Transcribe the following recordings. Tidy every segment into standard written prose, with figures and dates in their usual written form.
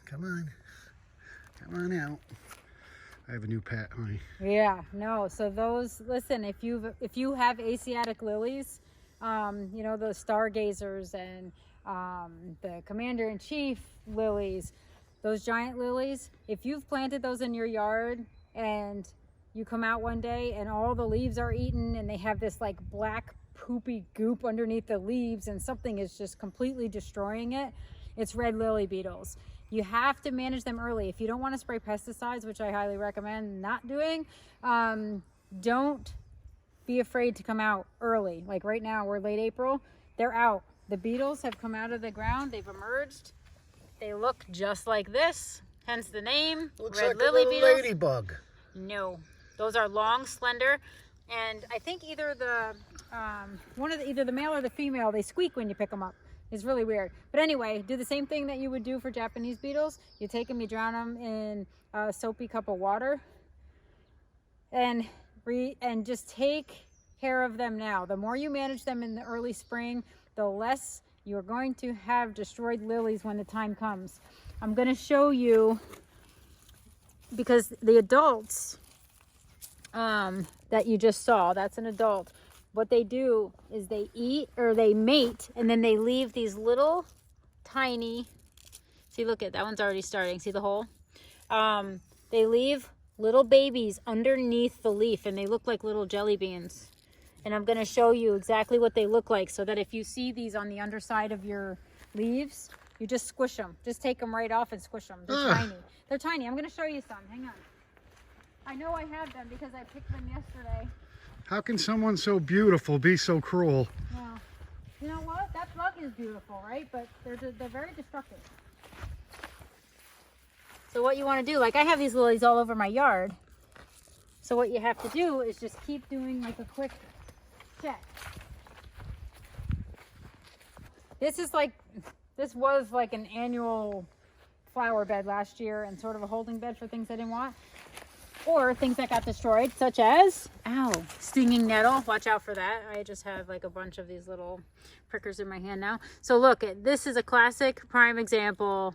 Come on. Come on out. I have a new pet, honey. Yeah, no. So those, listen, if you have Asiatic lilies, you know, the stargazers and the commander-in-chief lilies, those giant lilies, if you've planted those in your yard and you come out one day and all the leaves are eaten and they have this like black poopy goop underneath the leaves and something is just completely destroying it, it's red lily beetles. You have to manage them early. If you don't want to spray pesticides, which I highly recommend not doing, don't be afraid to come out early. Like right now, we're late April, they're out. The beetles have come out of the ground, they've emerged. They look just like this, hence the name. Looks red like lily a little beetles. ladybug. No, those are long, slender, and I think either the either the male or the female, they squeak when you pick them up. It's really weird. But anyway, do the same thing that you would do for Japanese beetles. You take them, you drown them in a soapy cup of water, and just take care of them now. The more you manage them in the early spring, the less you're going to have destroyed lilies when the time comes. I'm going to show you, because the adults that you just saw, that's an adult. What they do is they eat, or they mate, and then they leave these little tiny, see, look at that one's already starting, see the hole? They leave little babies underneath the leaf, and they look like little jelly beans. And I'm going to show you exactly what they look like, so that if you see these on the underside of your leaves, you just squish them. Just take them right off and squish them. They're tiny. They're tiny. I'm going to show you some. Hang on. I know I have them because I picked them yesterday. How can someone so beautiful be so cruel? Well, you know what? That bug is beautiful, right? But they're very destructive. So what you want to do, like I have these lilies all over my yard. So what you have to do is just keep doing like a quick check. This was like an annual flower bed last year and sort of a holding bed for things I didn't want. Or things that got destroyed, such as, ow, stinging nettle. Watch out for that. I just have like a bunch of these little prickers in my hand now. So look, this is a classic prime example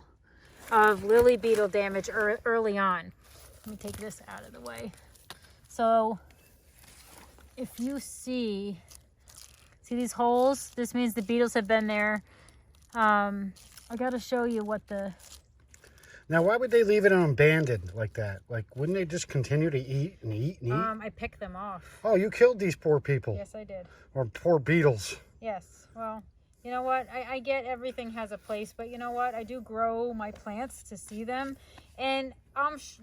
of lily beetle damage early on. Let me take this out of the way. So if you see these holes, this means the beetles have been there. I gotta show you what the... Now, why would they leave it abandoned like that? Like, wouldn't they just continue to eat and eat and eat? I picked them off. Oh, you killed these poor people. Yes, I did. Or poor beetles. Yes, well, you know what? I get everything has a place, but you know what? I do grow my plants to see them, and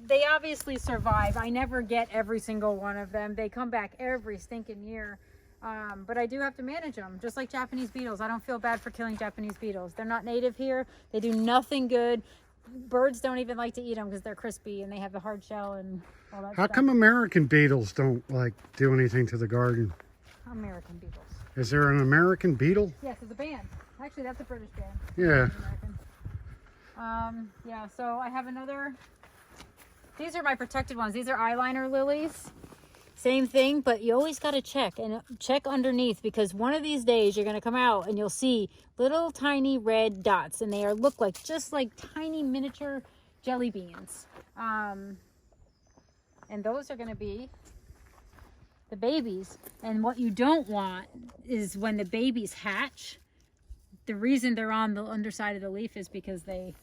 they obviously survive. I never get every single one of them. They come back every stinking year, but I do have to manage them, just like Japanese beetles. I don't feel bad for killing Japanese beetles. They're not native here. They do nothing good. Birds don't even like to eat them because they're crispy and they have the hard shell and all that How stuff. come American beetles don't like do anything to the garden? American beetles. Is there an American beetle? Yes, it's a band. Actually, that's a British band. Yeah. Yeah, so I have another. These are my protected ones. These are eyeliner lilies. Same thing, but you always got to check underneath, because one of these days you're going to come out and you'll see little tiny red dots, and they look like just like tiny miniature jelly beans. And those are going to be the babies. And what you don't want is when the babies hatch, the reason they're on the underside of the leaf is because they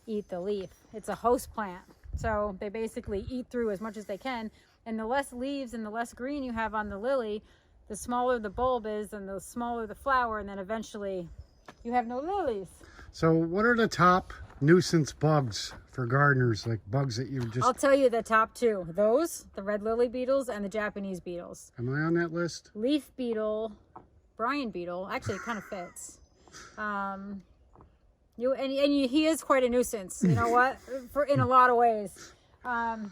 eat the leaf. It's a host plant. So they basically eat through as much as they can. And the less leaves and the less green you have on the lily, the smaller the bulb is and the smaller the flower, and then eventually you have no lilies. So what are the top nuisance bugs for gardeners, like bugs that you just... I'll tell you the top two. Those, the red lily beetles and the Japanese beetles. Am I on that list? Leaf beetle, Brian beetle, actually it kind of fits. He is quite a nuisance, you know what, in a lot of ways.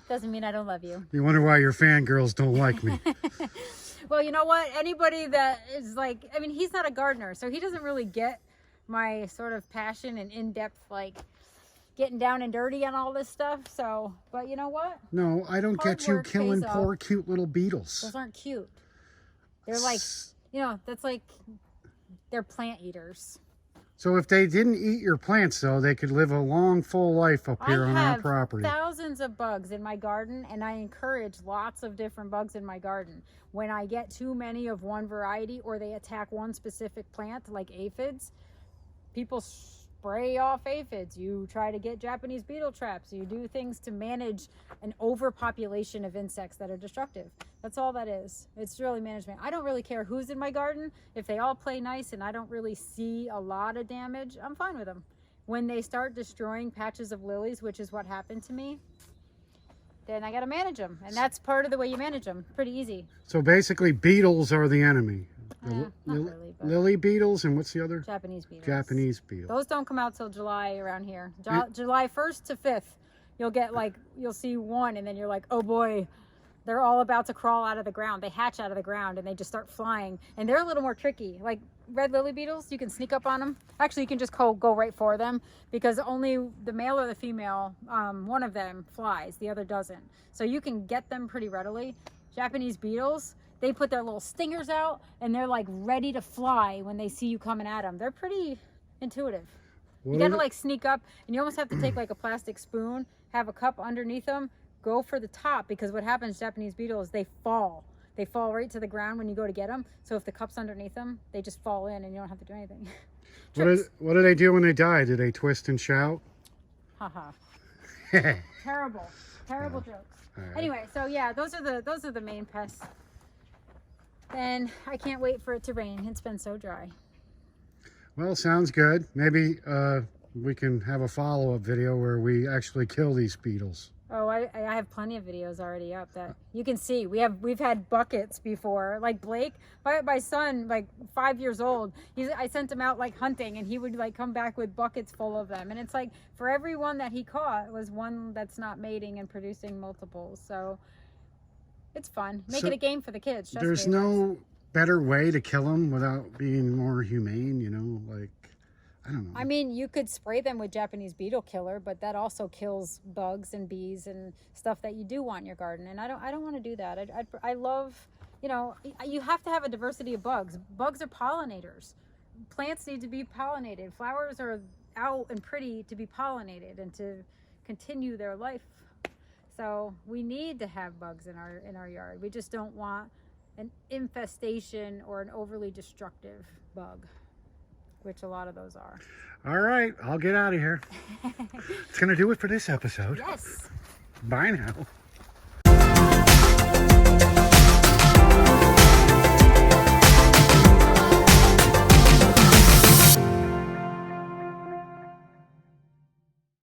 Doesn't mean I don't love you. You wonder why your fangirls don't like me. Well, you know what? Anybody that is like, I mean, he's not a gardener, so he doesn't really get my sort of passion and in-depth, like, getting down and dirty on all this stuff. So, but you know what? No, I don't Hard get you work killing pays off. poor, cute little beetles. Those aren't cute. They're like, you know, that's like, they're plant eaters. So if they didn't eat your plants, though, they could live a long, full life up here on our property. I have thousands of bugs in my garden, and I encourage lots of different bugs in my garden. When I get too many of one variety or they attack one specific plant, like aphids, people spray off aphids. You try to get Japanese beetle traps. You do things to manage an overpopulation of insects that are destructive. That's all that is. It's really management. I don't really care who's in my garden. If they all play nice and I don't really see a lot of damage, I'm fine with them. When they start destroying patches of lilies, which is what happened to me, then I got to manage them. And that's part of the way you manage them. Pretty easy. So basically, beetles are the enemy. Not really, but Lily beetles, and what's the other? Japanese beetles. Japanese beetles. Those don't come out till July around here. July 1st to 5th, you'll see one, and then you're like, oh boy, they're all about to crawl out of the ground. They hatch out of the ground and they just start flying, and they're a little more tricky. Like red lily beetles, you can sneak up on them. Actually, you can just go right for them, because only the male or the female, one of them flies, the other doesn't. So you can get them pretty readily. Japanese beetles, they put their little stingers out and they're like ready to fly when they see you coming at them. They're pretty intuitive. You gotta like sneak up, and you almost have to take like a plastic spoon, have a cup underneath them, go for the top, because what happens, Japanese beetles, they fall right to the ground when you go to get them. So if the cup's underneath them, they just fall in and you don't have to do anything. What do they do when they die? Do they twist and shout? Haha. Terrible jokes. Right. Anyway, so yeah, those are the main pests. And I can't wait for it to rain. It's been so dry. Well, sounds good. Maybe we can have a follow-up video where we actually kill these beetles. Oh, I have plenty of videos already up that you can see. We've had buckets before. Like Blake, my son, like 5 years old, I sent him out like hunting, and he would like come back with buckets full of them. And it's like for every one that he caught was one that's not mating and producing multiples. So it's fun. Make it a game for the kids. There's no better way to kill them without being more humane, you know, like, I don't know. I mean, you could spray them with Japanese beetle killer, but that also kills bugs and bees and stuff that you do want in your garden. And I don't want to do that. I love, you know, you have to have a diversity of bugs. Bugs are pollinators. Plants need to be pollinated. Flowers are out and pretty to be pollinated and to continue their life. So we need to have bugs in our yard. We just don't want an infestation or an overly destructive bug, which a lot of those are. All right, I'll get out of here. It's going to do it for this episode. Yes. Bye now.